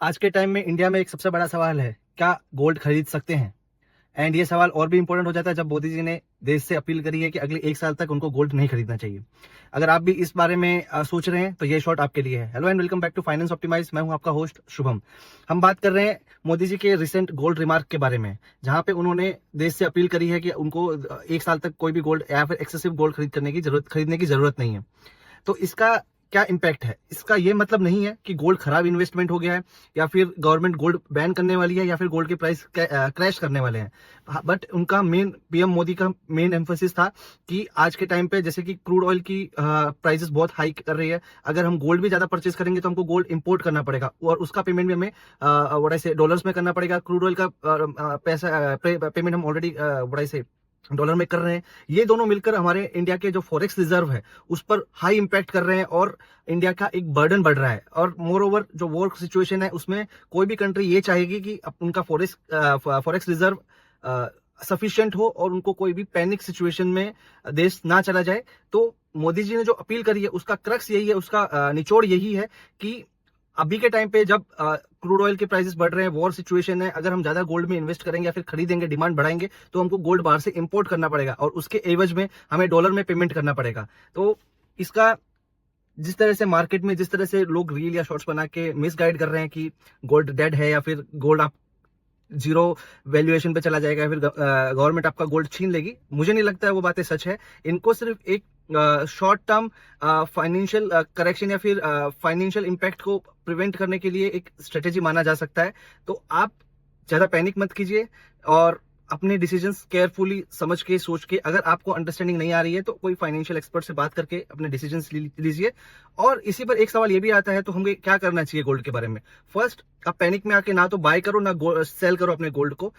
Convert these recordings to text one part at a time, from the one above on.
आज के टाइम में इंडिया में एक सबसे बड़ा सवाल है, क्या गोल्ड खरीद सकते हैं? एंड ये सवाल और भी इंपॉर्टेंट हो जाता है जब मोदी जी ने देश से अपील करी है कि अगले 1 साल तक उनको गोल्ड नहीं खरीदना चाहिए। अगर आप भी इस बारे में सोच रहे हैं तो ये शॉर्ट आपके लिए है। Hello and welcome back to finance optimize. मैं हूं आपका होस्ट शुभम। हम बात कर रहे हैं मोदी जी के रिसेंट गोल्ड रिमार्क के बारे में, जहां पे उन्होंने देश से अपील करी है कि उनको 1 साल तक कोई भी गोल्ड या फिर एक्सेसिव गोल्ड खरीदने की जरूरत नहीं है। तो इसका क्या इम्पैक्ट है? इसका ये मतलब नहीं है कि गोल्ड खराब इन्वेस्टमेंट हो गया है या फिर गवर्नमेंट गोल्ड बैन करने वाली है या फिर गोल्ड के प्राइस क्रैश करने वाले हैं। बट उनका मेन, पीएम मोदी का मेन एम्फोसिस था कि आज के टाइम पे जैसे कि क्रूड ऑयल की प्राइसेस बहुत हाई कर रही है, अगर हम गोल्ड भी ज्यादा परचेज करेंगे तो हमको गोल्ड इंपोर्ट करना पड़ेगा और उसका पेमेंट भी हमें व्हाट आई से डॉलर्स में करना पड़ेगा। क्रूड ऑयल का पैसा पेमेंट हम ऑलरेडी व्हाट आई से डॉलर में कर रहे हैं। ये दोनों मिलकर हमारे इंडिया के जो फॉरेक्स रिजर्व है उस पर हाई इंपैक्ट कर रहे हैं और इंडिया का एक बर्डन बढ़ रहा है। और मोर ओवर जो वॉर सिचुएशन है उसमें कोई भी कंट्री ये चाहेगी कि उनका फॉरेक्स रिजर्व सफिशिएंट हो और उनको कोई भी पैनिक सिचुएशन में देश ना चला जाए। तो मोदी जी ने जो अपील करी है उसका क्रक्स यही है, उसका निचोड़ यही है कि अभी के टाइम पे जब क्रूड ऑयल के प्राइसेस बढ़ रहे हैं, वॉर सिचुएशन है, अगर हम ज्यादा गोल्ड में इन्वेस्ट करेंगे या फिर खरीदेंगे, डिमांड बढ़ाएंगे, तो हमको गोल्ड बाहर से इंपोर्ट करना पड़ेगा और उसके एवज में हमें डॉलर में पेमेंट करना पड़ेगा। तो इसका जिस तरह से मार्केट में जिस तरह से लोग रील या शॉर्ट्स बना के मिसगाइड कर रहे हैं कि गोल्ड डेड है या फिर गोल्ड आप जीरो वैल्यूएशन पे चला जाएगा, फिर गवर्नमेंट आपका गोल्ड छीन लेगी, मुझे नहीं लगता है वो बातें सच है। इनको सिर्फ एक शॉर्ट टर्म फाइनेंशियल करेक्शन या फिर फाइनेंशियल इंपैक्ट को प्रिवेंट करने के लिए एक स्ट्रेटेजी माना जा सकता है। तो आप ज्यादा पैनिक मत कीजिए और अपने डिसीजंस केयरफुली समझ के सोच के, अगर आपको अंडरस्टैंडिंग नहीं आ रही है तो कोई फाइनेंशियल एक्सपर्ट से बात करके अपने डिसीजंस लीजिए। और इसी पर एक सवाल ये भी आता है, तो हमें क्या करना चाहिए गोल्ड के बारे में? फर्स्ट, आप पैनिक में आके ना तो बाय करो ना सेल करो अपने गोल्ड को।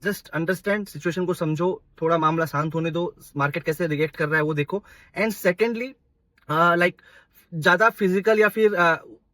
जस्ट अंडरस्टैंड, सिचुएशन को समझो, थोड़ा मामला शांत होने दो, मार्केट कैसे रिएक्ट कर रहा है वो देखो। एंड सेकेंडली, लाइक ज्यादा फिजिकल या फिर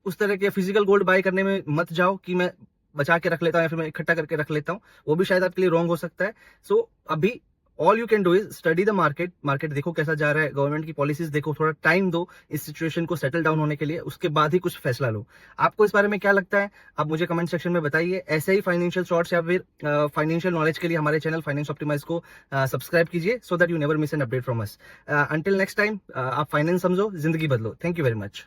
उस तरह के फिजिकल गोल्ड बाय करने में मत जाओ कि मैं बचा के रख लेता हूँ या फिर मैं इकट्ठा करके रख लेता हूँ, वो भी शायद आपके लिए रॉन्ग हो सकता है। सो अभी all you can do is study the market देखो कैसा जा रहा है, गवर्नमेंट की पॉलिसीज देखो, थोड़ा टाइम दो इस सिचुएशन को सेटल डाउन होने के लिए, उसके बाद ही कुछ फैसला लो। आपको इस बारे में क्या लगता है आप मुझे कमेंट सेक्शन में बताइए। ऐसे ही फाइनेंशियल शॉर्ट्स या फिर फाइनेंशियल नॉलेज के लिए हमारे चैनल फाइनेंस ऑप्टिमाइज को सब्सक्राइब कीजिए so that you never miss an update from us. Until next time, आप फाइनेंस समझो, जिंदगी बदलो। Thank you very much.